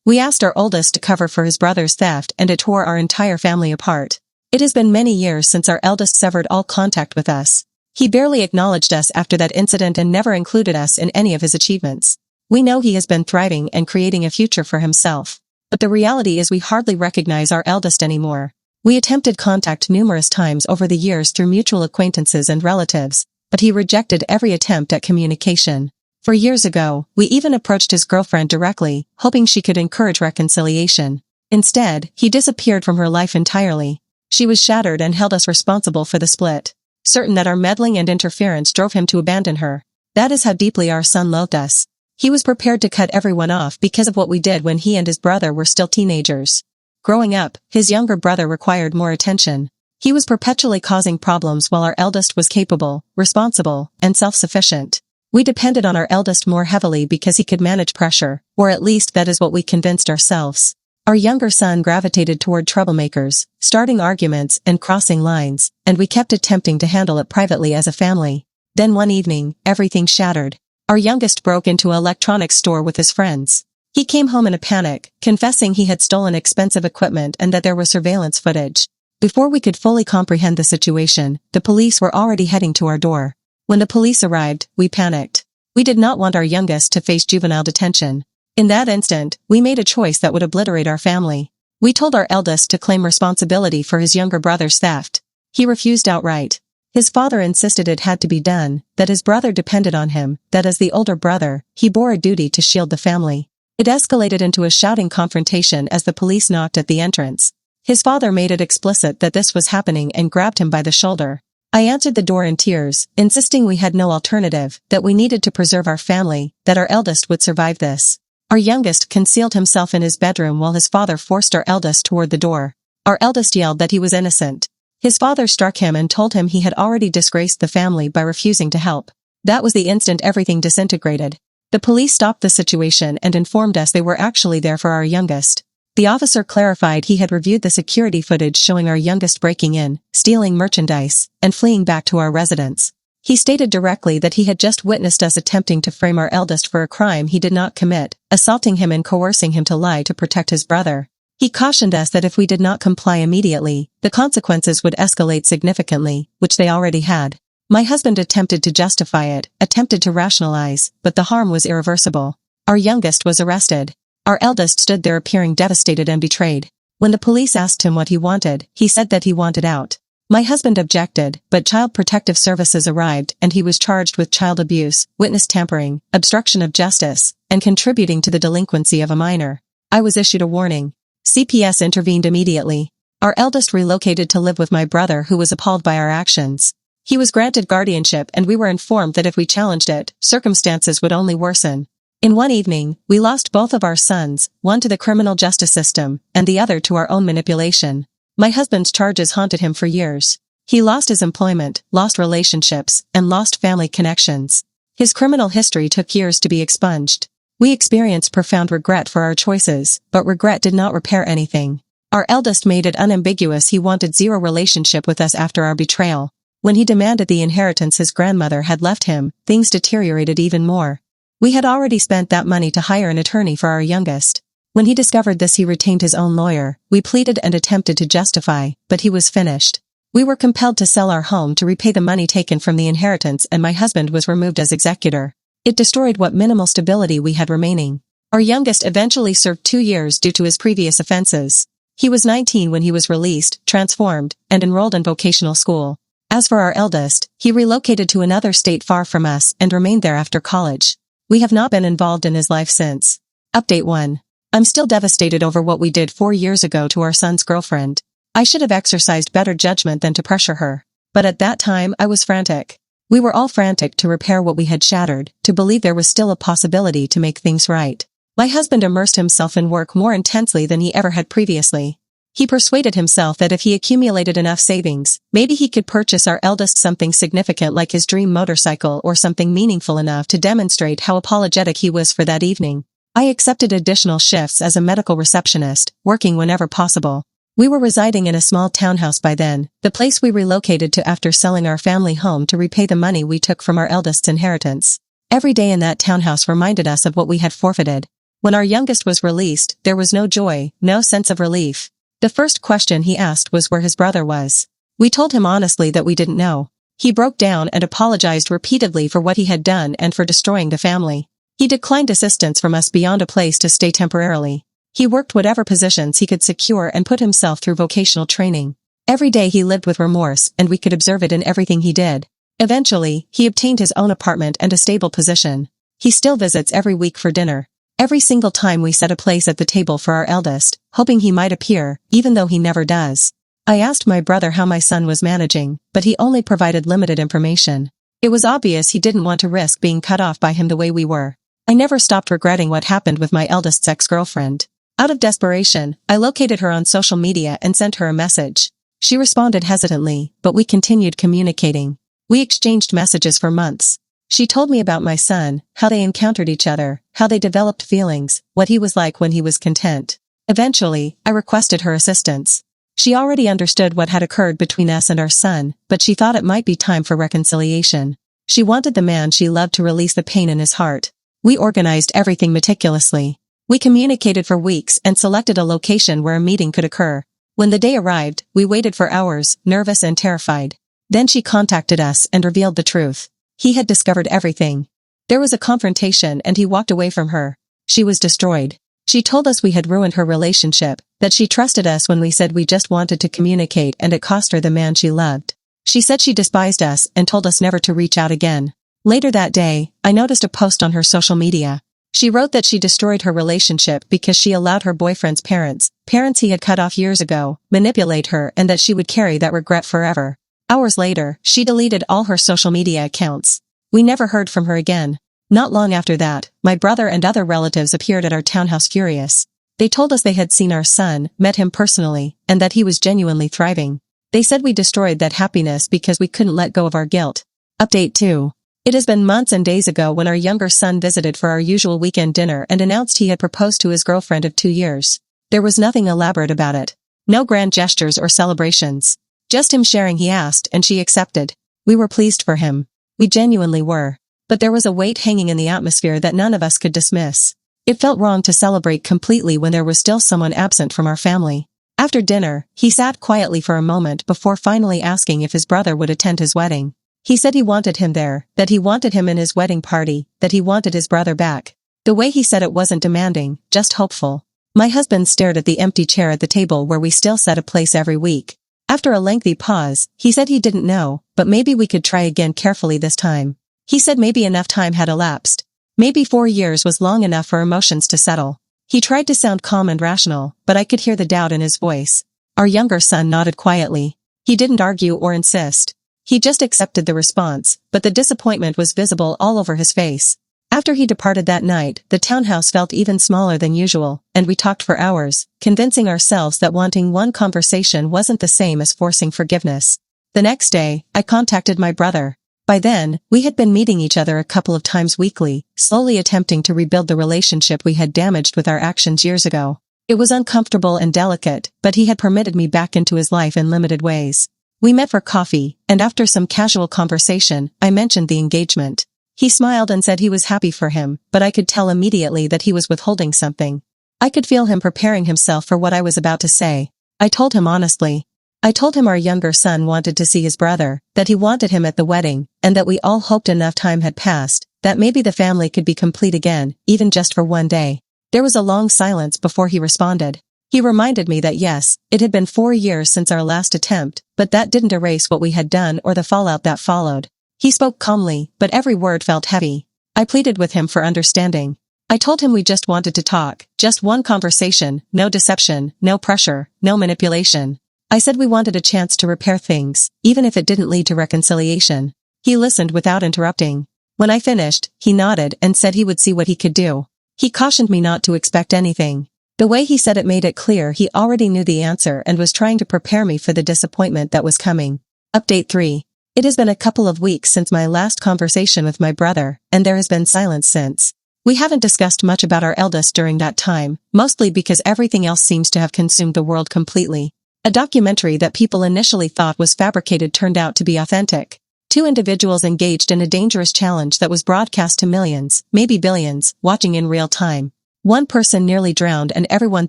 We asked our oldest to cover for his brother's theft and it tore our entire family apart. It has been many years since our eldest severed all contact with us. He barely acknowledged us after that incident and never included us in any of his achievements. We know he has been thriving and creating a future for himself. But the reality is we hardly recognize our eldest anymore. We attempted contact numerous times over the years through mutual acquaintances and relatives, but he rejected every attempt at communication. For years ago, we even approached his girlfriend directly, hoping she could encourage reconciliation. Instead, he disappeared from her life entirely. She was shattered and held us responsible for the split, certain that our meddling and interference drove him to abandon her. That is how deeply our son loathed us. He was prepared to cut everyone off because of what we did when he and his brother were still teenagers. Growing up, his younger brother required more attention. He was perpetually causing problems while our eldest was capable, responsible, and self-sufficient. We depended on our eldest more heavily because he could manage pressure, or at least that is what we convinced ourselves. Our younger son gravitated toward troublemakers, starting arguments and crossing lines, and we kept attempting to handle it privately as a family. Then one evening, everything shattered. Our youngest broke into an electronics store with his friends. He came home in a panic, confessing he had stolen expensive equipment and that there was surveillance footage. Before we could fully comprehend the situation, the police were already heading to our door. When the police arrived, we panicked. We did not want our youngest to face juvenile detention. In that instant, we made a choice that would obliterate our family. We told our eldest to claim responsibility for his younger brother's theft. He refused outright. His father insisted it had to be done, that his brother depended on him, that as the older brother, he bore a duty to shield the family. It escalated into a shouting confrontation as the police knocked at the entrance. His father made it explicit that this was happening and grabbed him by the shoulder. I answered the door in tears, insisting we had no alternative, that we needed to preserve our family, that our eldest would survive this. Our youngest concealed himself in his bedroom while his father forced our eldest toward the door. Our eldest yelled that he was innocent. His father struck him and told him he had already disgraced the family by refusing to help. That was the instant everything disintegrated. The police stopped the situation and informed us they were actually there for our youngest. The officer clarified he had reviewed the security footage showing our youngest breaking in, stealing merchandise, and fleeing back to our residence. He stated directly that he had just witnessed us attempting to frame our eldest for a crime he did not commit, assaulting him and coercing him to lie to protect his brother. He cautioned us that if we did not comply immediately, the consequences would escalate significantly, which they already had. My husband attempted to justify it, attempted to rationalize, but the harm was irreversible. Our youngest was arrested. Our eldest stood there appearing devastated and betrayed. When the police asked him what he wanted, he said that he wanted out. My husband objected, but Child Protective Services arrived and he was charged with child abuse, witness tampering, obstruction of justice, and contributing to the delinquency of a minor. I was issued a warning. CPS intervened immediately. Our eldest relocated to live with my brother who was appalled by our actions. He was granted guardianship and we were informed that if we challenged it, circumstances would only worsen. In one evening, we lost both of our sons, one to the criminal justice system, and the other to our own manipulation. My husband's charges haunted him for years. He lost his employment, lost relationships, and lost family connections. His criminal history took years to be expunged. We experienced profound regret for our choices, but regret did not repair anything. Our eldest made it unambiguous he wanted zero relationship with us after our betrayal. When he demanded the inheritance his grandmother had left him, things deteriorated even more. We had already spent that money to hire an attorney for our youngest. When he discovered this he retained his own lawyer. We pleaded and attempted to justify, but he was finished. We were compelled to sell our home to repay the money taken from the inheritance and my husband was removed as executor. It destroyed what minimal stability we had remaining. Our youngest eventually served 2 years due to his previous offenses. He was 19 when he was released, transformed, and enrolled in vocational school. As for our eldest, he relocated to another state far from us and remained there after college. We have not been involved in his life since. Update 1. I'm still devastated over what we did 4 years ago to our son's girlfriend. I should have exercised better judgment than to pressure her. But at that time I was frantic. We were all frantic to repair what we had shattered, to believe there was still a possibility to make things right. My husband immersed himself in work more intensely than he ever had previously. He persuaded himself that if he accumulated enough savings, maybe he could purchase our eldest something significant like his dream motorcycle or something meaningful enough to demonstrate how apologetic he was for that evening. I accepted additional shifts as a medical receptionist, working whenever possible. We were residing in a small townhouse by then, the place we relocated to after selling our family home to repay the money we took from our eldest's inheritance. Every day in that townhouse reminded us of what we had forfeited. When our youngest was released, there was no joy, no sense of relief. The first question he asked was where his brother was. We told him honestly that we didn't know. He broke down and apologized repeatedly for what he had done and for destroying the family. He declined assistance from us beyond a place to stay temporarily. He worked whatever positions he could secure and put himself through vocational training. Every day he lived with remorse, and we could observe it in everything he did. Eventually, he obtained his own apartment and a stable position. He still visits every week for dinner. Every single time we set a place at the table for our eldest, hoping he might appear, even though he never does. I asked my brother how my son was managing, but he only provided limited information. It was obvious he didn't want to risk being cut off by him the way we were. I never stopped regretting what happened with my eldest's ex-girlfriend. Out of desperation, I located her on social media and sent her a message. She responded hesitantly, but we continued communicating. We exchanged messages for months. She told me about my son, how they encountered each other, how they developed feelings, what he was like when he was content. Eventually, I requested her assistance. She already understood what had occurred between us and our son, but she thought it might be time for reconciliation. She wanted the man she loved to release the pain in his heart. We organized everything meticulously. We communicated for weeks and selected a location where a meeting could occur. When the day arrived, we waited for hours, nervous and terrified. Then she contacted us and revealed the truth. He had discovered everything. There was a confrontation and he walked away from her. She was destroyed. She told us we had ruined her relationship, that she trusted us when we said we just wanted to communicate, and it cost her the man she loved. She said she despised us and told us never to reach out again. Later that day, I noticed a post on her social media. She wrote that she destroyed her relationship because she allowed her boyfriend's parents he had cut off years ago, manipulate her, and that she would carry that regret forever. Hours later, she deleted all her social media accounts. We never heard from her again. Not long after that, my brother and other relatives appeared at our townhouse furious. They told us they had seen our son, met him personally, and that he was genuinely thriving. They said we destroyed that happiness because we couldn't let go of our guilt. Update 2. It has been months and days ago when our younger son visited for our usual weekend dinner and announced he had proposed to his girlfriend of 2 years. There was nothing elaborate about it. No grand gestures or celebrations. Just him sharing he asked and she accepted. We were pleased for him. We genuinely were. But there was a weight hanging in the atmosphere that none of us could dismiss. It felt wrong to celebrate completely when there was still someone absent from our family. After dinner, he sat quietly for a moment before finally asking if his brother would attend his wedding. He said he wanted him there, that he wanted him in his wedding party, that he wanted his brother back. The way he said it wasn't demanding, just hopeful. My husband stared at the empty chair at the table where we still set a place every week. After a lengthy pause, he said he didn't know, but maybe we could try again carefully this time. He said maybe enough time had elapsed. Maybe 4 years was long enough for emotions to settle. He tried to sound calm and rational, but I could hear the doubt in his voice. Our younger son nodded quietly. He didn't argue or insist. He just accepted the response, but the disappointment was visible all over his face. After he departed that night, the townhouse felt even smaller than usual, and we talked for hours, convincing ourselves that wanting one conversation wasn't the same as forcing forgiveness. The next day, I contacted my brother. By then, we had been meeting each other a couple of times weekly, slowly attempting to rebuild the relationship we had damaged with our actions years ago. It was uncomfortable and delicate, but he had permitted me back into his life in limited ways. We met for coffee, and after some casual conversation, I mentioned the engagement. He smiled and said he was happy for him, but I could tell immediately that he was withholding something. I could feel him preparing himself for what I was about to say. I told him honestly. I told him our younger son wanted to see his brother, that he wanted him at the wedding, and that we all hoped enough time had passed, that maybe the family could be complete again, even just for one day. There was a long silence before he responded. He reminded me that yes, it had been 4 years since our last attempt, but that didn't erase what we had done or the fallout that followed. He spoke calmly, but every word felt heavy. I pleaded with him for understanding. I told him we just wanted to talk, just one conversation, no deception, no pressure, no manipulation. I said we wanted a chance to repair things, even if it didn't lead to reconciliation. He listened without interrupting. When I finished, he nodded and said he would see what he could do. He cautioned me not to expect anything. The way he said it made it clear he already knew the answer and was trying to prepare me for the disappointment that was coming. Update 3. It has been a couple of weeks since my last conversation with my brother, and there has been silence since. We haven't discussed much about our eldest during that time, mostly because everything else seems to have consumed the world completely. A documentary that people initially thought was fabricated turned out to be authentic. 2 individuals engaged in a dangerous challenge that was broadcast to millions, maybe billions, watching in real time. One person nearly drowned and everyone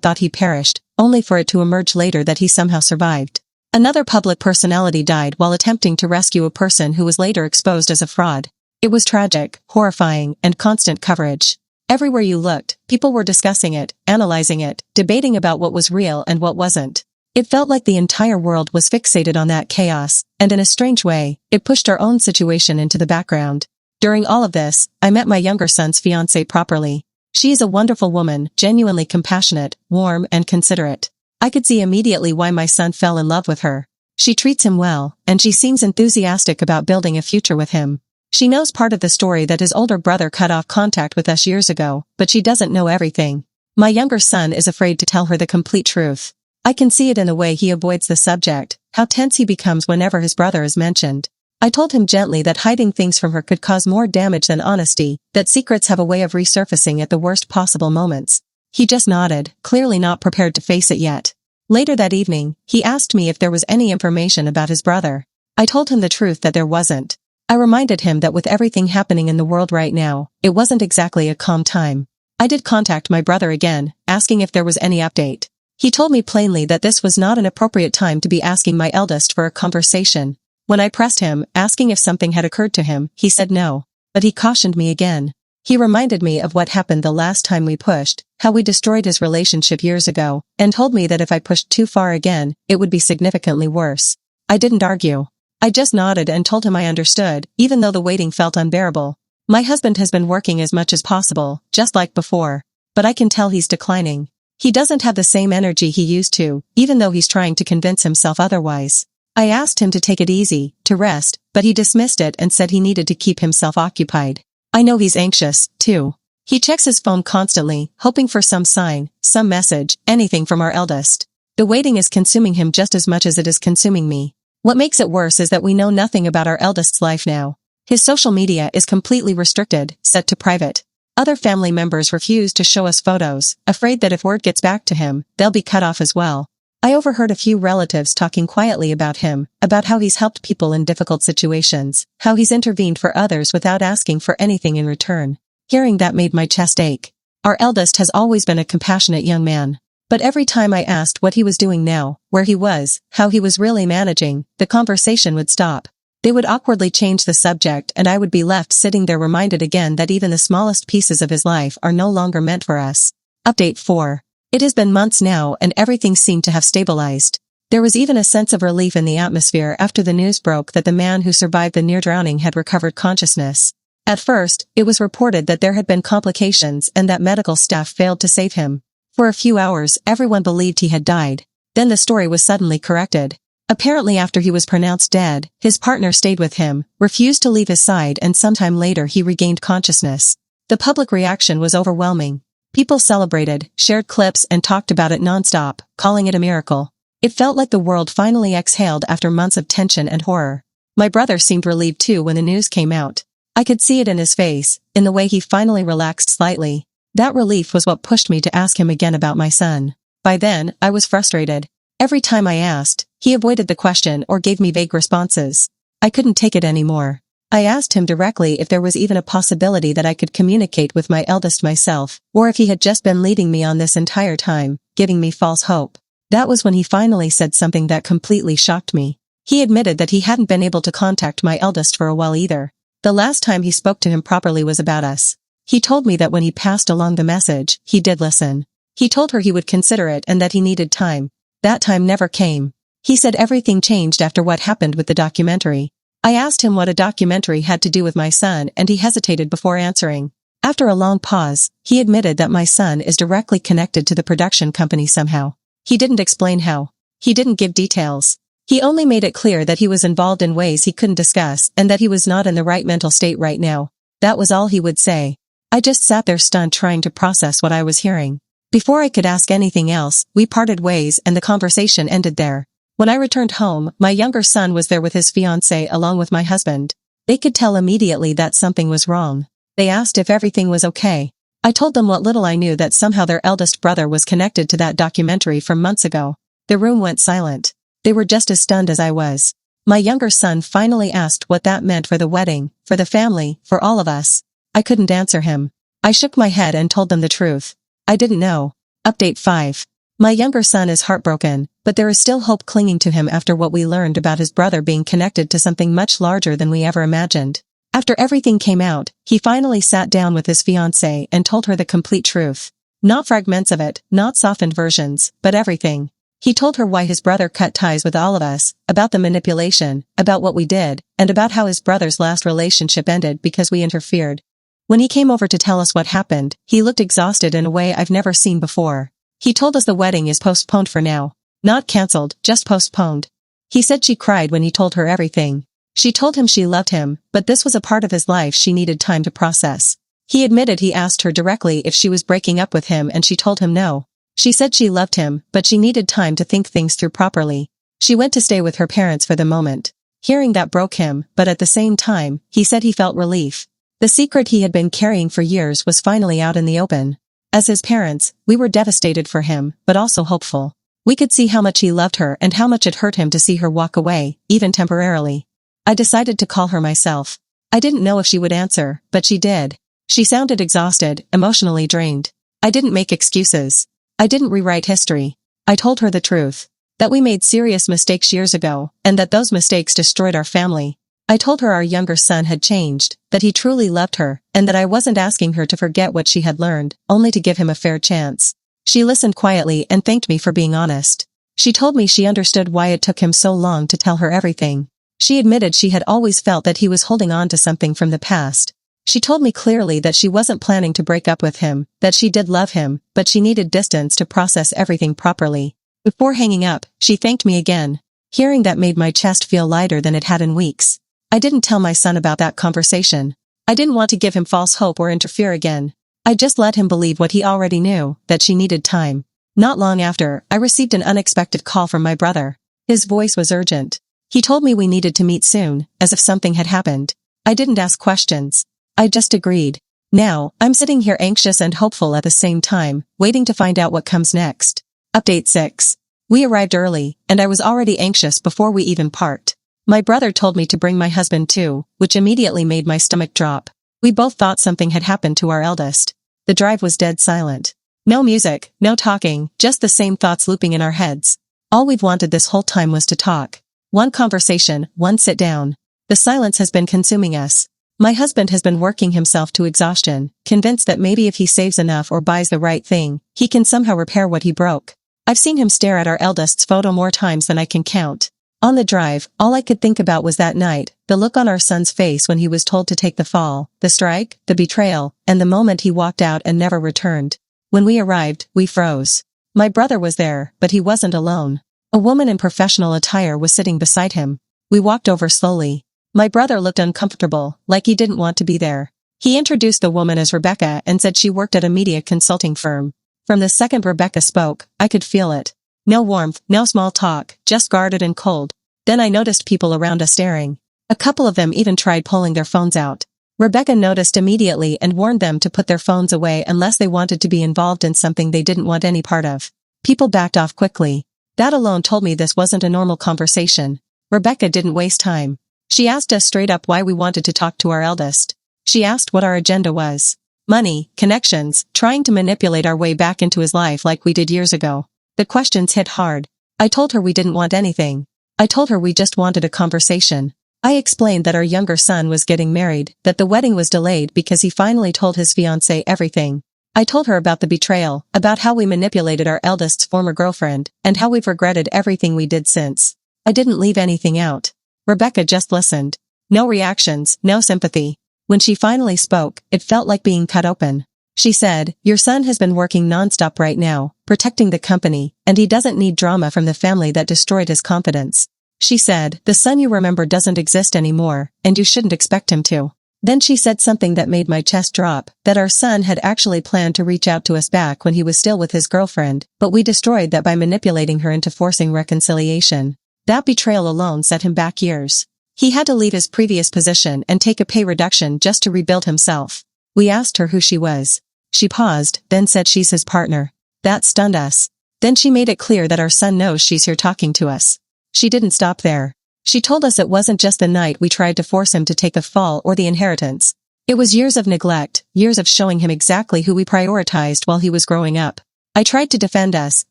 thought he perished, only for it to emerge later that he somehow survived. Another public personality died while attempting to rescue a person who was later exposed as a fraud. It was tragic, horrifying, and constant coverage. Everywhere you looked, people were discussing it, analyzing it, debating about what was real and what wasn't. It felt like the entire world was fixated on that chaos, and in a strange way, it pushed our own situation into the background. During all of this, I met my younger son's fiancée properly. She is a wonderful woman, genuinely compassionate, warm, and considerate. I could see immediately why my son fell in love with her. She treats him well, and she seems enthusiastic about building a future with him. She knows part of the story that his older brother cut off contact with us years ago, but she doesn't know everything. My younger son is afraid to tell her the complete truth. I can see it in the way he avoids the subject, how tense he becomes whenever his brother is mentioned. I told him gently that hiding things from her could cause more damage than honesty, that secrets have a way of resurfacing at the worst possible moments. He just nodded, clearly not prepared to face it yet. Later that evening, he asked me if there was any information about his brother. I told him the truth that there wasn't. I reminded him that with everything happening in the world right now, it wasn't exactly a calm time. I did contact my brother again, asking if there was any update. He told me plainly that this was not an appropriate time to be asking my eldest for a conversation. When I pressed him, asking if something had occurred to him, he said no. But he cautioned me again. He reminded me of what happened the last time we pushed, how we destroyed his relationship years ago, and told me that if I pushed too far again, it would be significantly worse. I didn't argue. I just nodded and told him I understood, even though the waiting felt unbearable. My husband has been working as much as possible, just like before. But I can tell he's declining. He doesn't have the same energy he used to, even though he's trying to convince himself otherwise. I asked him to take it easy, to rest, but he dismissed it and said he needed to keep himself occupied. I know he's anxious, too. He checks his phone constantly, hoping for some sign, some message, anything from our eldest. The waiting is consuming him just as much as it is consuming me. What makes it worse is that we know nothing about our eldest's life now. His social media is completely restricted, set to private. Other family members refuse to show us photos, afraid that if word gets back to him, they'll be cut off as well. I overheard a few relatives talking quietly about him, about how he's helped people in difficult situations, how he's intervened for others without asking for anything in return. Hearing that made my chest ache. Our eldest has always been a compassionate young man. But every time I asked what he was doing now, where he was, how he was really managing, the conversation would stop. They would awkwardly change the subject and I would be left sitting there reminded again that even the smallest pieces of his life are no longer meant for us. Update 4. It has been months now and everything seemed to have stabilized. There was even a sense of relief in the atmosphere after the news broke that the man who survived the near drowning had recovered consciousness. At first, it was reported that there had been complications and that medical staff failed to save him. For a few hours, everyone believed he had died. Then the story was suddenly corrected. Apparently after he was pronounced dead, his partner stayed with him, refused to leave his side and sometime later he regained consciousness. The public reaction was overwhelming. People celebrated, shared clips and talked about it nonstop, calling it a miracle. It felt like the world finally exhaled after months of tension and horror. My brother seemed relieved too when the news came out. I could see it in his face, in the way he finally relaxed slightly. That relief was what pushed me to ask him again about my son. By then, I was frustrated. Every time I asked, he avoided the question or gave me vague responses. I couldn't take it anymore. I asked him directly if there was even a possibility that I could communicate with my eldest myself, or if he had just been leading me on this entire time, giving me false hope. That was when he finally said something that completely shocked me. He admitted that he hadn't been able to contact my eldest for a while either. The last time he spoke to him properly was about us. He told me that when he passed along the message, he did listen. He told her he would consider it and that he needed time. That time never came. He said everything changed after what happened with the documentary. I asked him what a documentary had to do with my son and he hesitated before answering. After a long pause, he admitted that my son is directly connected to the production company somehow. He didn't explain how. He didn't give details. He only made it clear that he was involved in ways he couldn't discuss and that he was not in the right mental state right now. That was all he would say. I just sat there stunned trying to process what I was hearing. Before I could ask anything else, we parted ways and the conversation ended there. When I returned home, my younger son was there with his fiancée along with my husband. They could tell immediately that something was wrong. They asked if everything was okay. I told them what little I knew, that somehow their eldest brother was connected to that documentary from months ago. The room went silent. They were just as stunned as I was. My younger son finally asked what that meant for the wedding, for the family, for all of us. I couldn't answer him. I shook my head and told them the truth. I didn't know. Update 5. My younger son is heartbroken, but there is still hope clinging to him after what we learned about his brother being connected to something much larger than we ever imagined. After everything came out, he finally sat down with his fiancée and told her the complete truth. Not fragments of it, not softened versions, but everything. He told her why his brother cut ties with all of us, about the manipulation, about what we did, and about how his brother's last relationship ended because we interfered. When he came over to tell us what happened, he looked exhausted in a way I've never seen before. He told us the wedding is postponed for now. Not cancelled, just postponed. He said she cried when he told her everything. She told him she loved him, but this was a part of his life she needed time to process. He admitted he asked her directly if she was breaking up with him and she told him no. She said she loved him, but she needed time to think things through properly. She went to stay with her parents for the moment. Hearing that broke him, but at the same time, he said he felt relief. The secret he had been carrying for years was finally out in the open. As his parents, we were devastated for him, but also hopeful. We could see how much he loved her and how much it hurt him to see her walk away, even temporarily. I decided to call her myself. I didn't know if she would answer, but she did. She sounded exhausted, emotionally drained. I didn't make excuses. I didn't rewrite history. I told her the truth. That we made serious mistakes years ago, and that those mistakes destroyed our family. I told her our younger son had changed, that he truly loved her, and that I wasn't asking her to forget what she had learned, only to give him a fair chance. She listened quietly and thanked me for being honest. She told me she understood why it took him so long to tell her everything. She admitted she had always felt that he was holding on to something from the past. She told me clearly that she wasn't planning to break up with him, that she did love him, but she needed distance to process everything properly. Before hanging up, she thanked me again. Hearing that made my chest feel lighter than it had in weeks. I didn't tell my son about that conversation. I didn't want to give him false hope or interfere again. I just let him believe what he already knew, that she needed time. Not long after, I received an unexpected call from my brother. His voice was urgent. He told me we needed to meet soon, as if something had happened. I didn't ask questions. I just agreed. Now, I'm sitting here anxious and hopeful at the same time, waiting to find out what comes next. Update 6. We arrived early, and I was already anxious before we even parked. My brother told me to bring my husband too, which immediately made my stomach drop. We both thought something had happened to our eldest. The drive was dead silent. No music, no talking, just the same thoughts looping in our heads. All we've wanted this whole time was to talk. One conversation, one sit down. The silence has been consuming us. My husband has been working himself to exhaustion, convinced that maybe if he saves enough or buys the right thing, he can somehow repair what he broke. I've seen him stare at our eldest's photo more times than I can count. On the drive, all I could think about was that night, the look on our son's face when he was told to take the fall, the strike, the betrayal, and the moment he walked out and never returned. When we arrived, we froze. My brother was there, but he wasn't alone. A woman in professional attire was sitting beside him. We walked over slowly. My brother looked uncomfortable, like he didn't want to be there. He introduced the woman as Rebecca and said she worked at a media consulting firm. From the second Rebecca spoke, I could feel it. No warmth, no small talk, just guarded and cold. Then I noticed people around us staring. A couple of them even tried pulling their phones out. Rebecca noticed immediately and warned them to put their phones away unless they wanted to be involved in something they didn't want any part of. People backed off quickly. That alone told me this wasn't a normal conversation. Rebecca didn't waste time. She asked us straight up why we wanted to talk to our eldest. She asked what our agenda was. Money, connections, trying to manipulate our way back into his life like we did years ago. The questions hit hard. I told her we didn't want anything. I told her we just wanted a conversation. I explained that our younger son was getting married, that the wedding was delayed because he finally told his fiancée everything. I told her about the betrayal, about how we manipulated our eldest's former girlfriend, and how we've regretted everything we did since. I didn't leave anything out. Rebecca just listened. No reactions, no sympathy. When she finally spoke, it felt like being cut open. She said, "Your son has been working nonstop right now, protecting the company, and he doesn't need drama from the family that destroyed his confidence." She said, "The son you remember doesn't exist anymore, and you shouldn't expect him to." Then she said something that made my chest drop, that our son had actually planned to reach out to us back when he was still with his girlfriend, but we destroyed that by manipulating her into forcing reconciliation. That betrayal alone set him back years. He had to leave his previous position and take a pay reduction just to rebuild himself. We asked her who she was. She paused, then said she's his partner. That stunned us. Then she made it clear that our son knows she's here talking to us. She didn't stop there. She told us it wasn't just the night we tried to force him to take the fall or the inheritance. It was years of neglect, years of showing him exactly who we prioritized while he was growing up. I tried to defend us,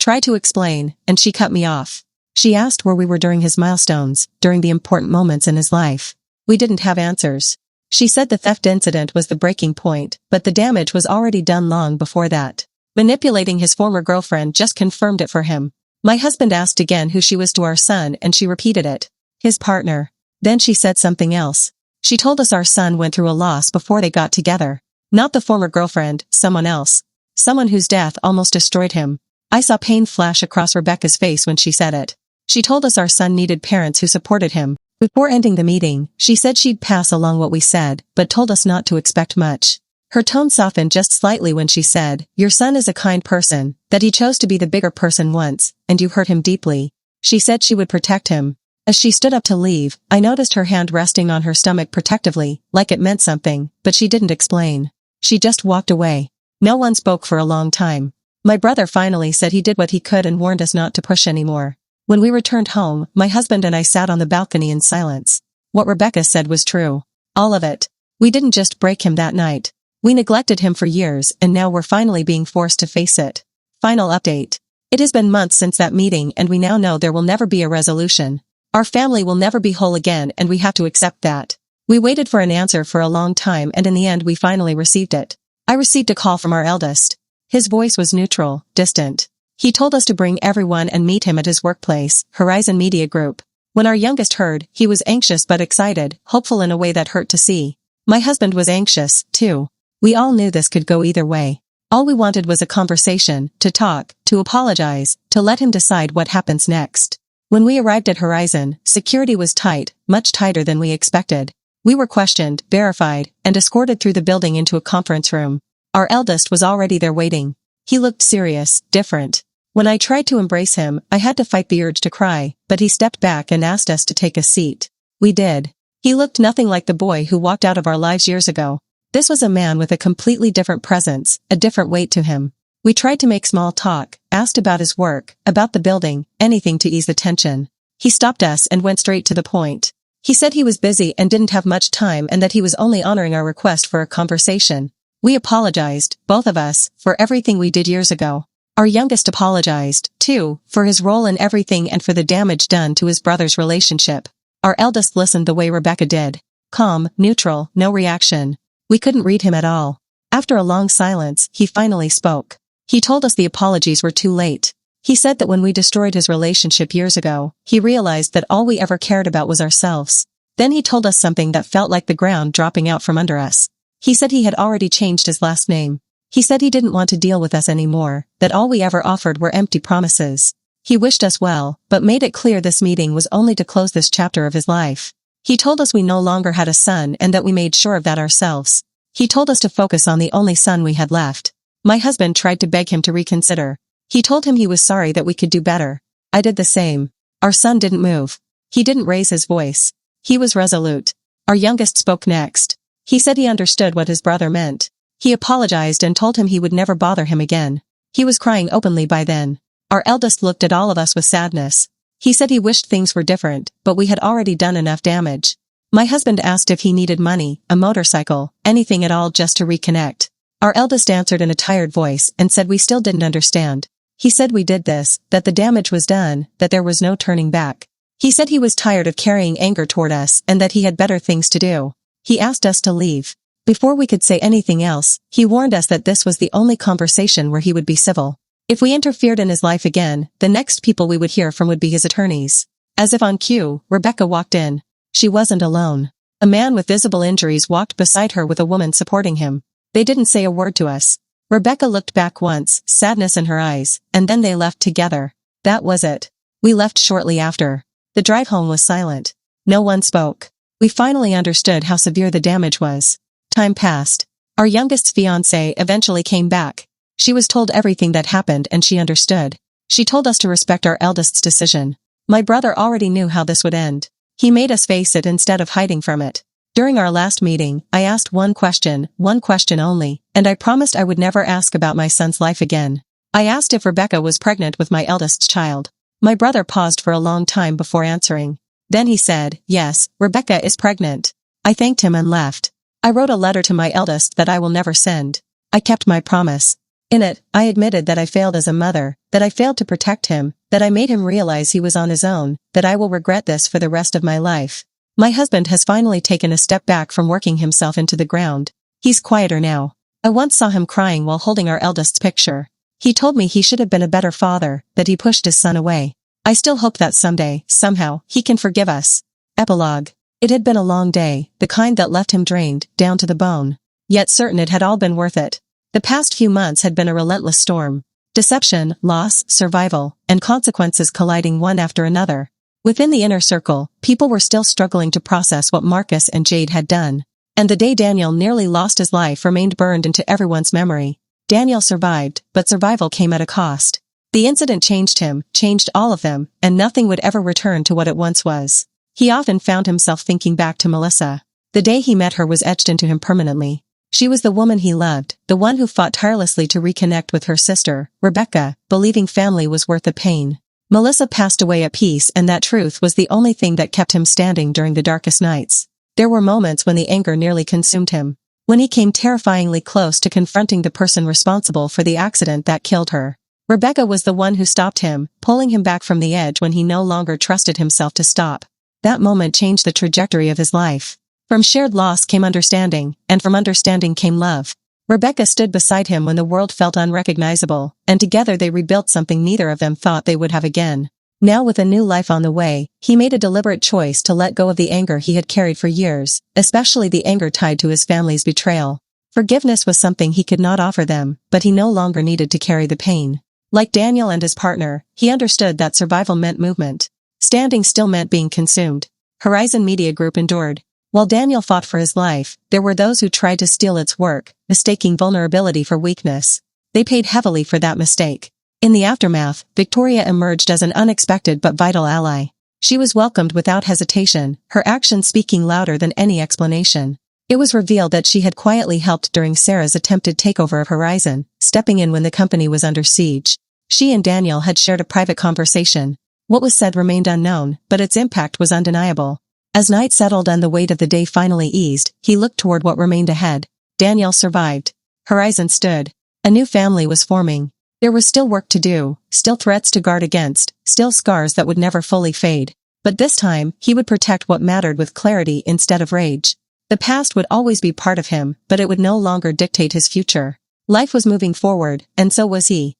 tried to explain, and she cut me off. She asked where we were during his milestones, during the important moments in his life. We didn't have answers. She said the theft incident was the breaking point, but the damage was already done long before that. Manipulating his former girlfriend just confirmed it for him. My husband asked again who she was to our son and she repeated it. His partner. Then she said something else. She told us our son went through a loss before they got together. Not the former girlfriend, someone else. Someone whose death almost destroyed him. I saw pain flash across Rebecca's face when she said it. She told us our son needed parents who supported him. Before ending the meeting, she said she'd pass along what we said, but told us not to expect much. Her tone softened just slightly when she said, "Your son is a kind person, that he chose to be the bigger person once, and you hurt him deeply." She said she would protect him. As she stood up to leave, I noticed her hand resting on her stomach protectively, like it meant something, but she didn't explain. She just walked away. No one spoke for a long time. My brother finally said he did what he could and warned us not to push anymore. When we returned home, my husband and I sat on the balcony in silence. What Rebecca said was true. All of it. We didn't just break him that night. We neglected him for years and now we're finally being forced to face it. Final update. It has been months since that meeting and we now know there will never be a resolution. Our family will never be whole again and we have to accept that. We waited for an answer for a long time and in the end we finally received it. I received a call from our eldest. His voice was neutral, distant. He told us to bring everyone and meet him at his workplace, Horizon Media Group. When our youngest heard, he was anxious but excited, hopeful in a way that hurt to see. My husband was anxious, too. We all knew this could go either way. All we wanted was a conversation, to talk, to apologize, to let him decide what happens next. When we arrived at Horizon, security was tight, much tighter than we expected. We were questioned, verified, and escorted through the building into a conference room. Our eldest was already there waiting. He looked serious, different. When I tried to embrace him, I had to fight the urge to cry, but he stepped back and asked us to take a seat. We did. He looked nothing like the boy who walked out of our lives years ago. This was a man with a completely different presence, a different weight to him. We tried to make small talk, asked about his work, about the building, anything to ease the tension. He stopped us and went straight to the point. He said he was busy and didn't have much time and that he was only honoring our request for a conversation. We apologized, both of us, for everything we did years ago. Our youngest apologized, too, for his role in everything and for the damage done to his brother's relationship. Our eldest listened the way Rebecca did. Calm, neutral, no reaction. We couldn't read him at all. After a long silence, he finally spoke. He told us the apologies were too late. He said that when we destroyed his relationship years ago, he realized that all we ever cared about was ourselves. Then he told us something that felt like the ground dropping out from under us. He said he had already changed his last name. He said he didn't want to deal with us anymore, that all we ever offered were empty promises. He wished us well, but made it clear this meeting was only to close this chapter of his life. He told us we no longer had a son and that we made sure of that ourselves. He told us to focus on the only son we had left. My husband tried to beg him to reconsider. He told him he was sorry that we could do better. I did the same. Our son didn't move. He didn't raise his voice. He was resolute. Our youngest spoke next. He said he understood what his brother meant. He apologized and told him he would never bother him again. He was crying openly by then. Our eldest looked at all of us with sadness. He said he wished things were different, but we had already done enough damage. My husband asked if he needed money, a motorcycle, anything at all just to reconnect. Our eldest answered in a tired voice and said we still didn't understand. He said we did this, that the damage was done, that there was no turning back. He said he was tired of carrying anger toward us and that he had better things to do. He asked us to leave. Before we could say anything else, he warned us that this was the only conversation where he would be civil. If we interfered in his life again, the next people we would hear from would be his attorneys. As if on cue, Rebecca walked in. She wasn't alone. A man with visible injuries walked beside her with a woman supporting him. They didn't say a word to us. Rebecca looked back once, sadness in her eyes, and then they left together. That was it. We left shortly after. The drive home was silent. No one spoke. We finally understood how severe the damage was. Time passed. Our youngest's fiancé eventually came back. She was told everything that happened and she understood. She told us to respect our eldest's decision. My brother already knew how this would end. He made us face it instead of hiding from it. During our last meeting, I asked one question only, and I promised I would never ask about my son's life again. I asked if Rebecca was pregnant with my eldest's child. My brother paused for a long time before answering. Then he said, "Yes, Rebecca is pregnant." I thanked him and left. I wrote a letter to my eldest that I will never send. I kept my promise. In it, I admitted that I failed as a mother, that I failed to protect him, that I made him realize he was on his own, that I will regret this for the rest of my life. My husband has finally taken a step back from working himself into the ground. He's quieter now. I once saw him crying while holding our eldest's picture. He told me he should have been a better father, that he pushed his son away. I still hope that someday, somehow, he can forgive us. Epilogue. It had been a long day, the kind that left him drained, down to the bone. Yet certain it had all been worth it. The past few months had been a relentless storm. Deception, loss, survival, and consequences colliding one after another. Within the inner circle, people were still struggling to process what Marcus and Jade had done. And the day Daniel nearly lost his life remained burned into everyone's memory. Daniel survived, but survival came at a cost. The incident changed him, changed all of them, and nothing would ever return to what it once was. He often found himself thinking back to Melissa. The day he met her was etched into him permanently. She was the woman he loved, the one who fought tirelessly to reconnect with her sister, Rebecca, believing family was worth the pain. Melissa passed away at peace, and that truth was the only thing that kept him standing during the darkest nights. There were moments when the anger nearly consumed him. When he came terrifyingly close to confronting the person responsible for the accident that killed her. Rebecca was the one who stopped him, pulling him back from the edge when he no longer trusted himself to stop. That moment changed the trajectory of his life. From shared loss came understanding, and from understanding came love. Rebecca stood beside him when the world felt unrecognizable, and together they rebuilt something neither of them thought they would have again. Now with a new life on the way, he made a deliberate choice to let go of the anger he had carried for years, especially the anger tied to his family's betrayal. Forgiveness was something he could not offer them, but he no longer needed to carry the pain. Like Daniel and his partner, he understood that survival meant movement. Standing still meant being consumed. Horizon Media Group endured. While Daniel fought for his life, there were those who tried to steal its work, mistaking vulnerability for weakness. They paid heavily for that mistake. In the aftermath, Victoria emerged as an unexpected but vital ally. She was welcomed without hesitation, her actions speaking louder than any explanation. It was revealed that she had quietly helped during Sarah's attempted takeover of Horizon, stepping in when the company was under siege. She and Daniel had shared a private conversation. What was said remained unknown, but its impact was undeniable. As night settled and the weight of the day finally eased, he looked toward what remained ahead. Daniel survived. Horizon stood. A new family was forming. There was still work to do, still threats to guard against, still scars that would never fully fade. But this time, he would protect what mattered with clarity instead of rage. The past would always be part of him, but it would no longer dictate his future. Life was moving forward, and so was he.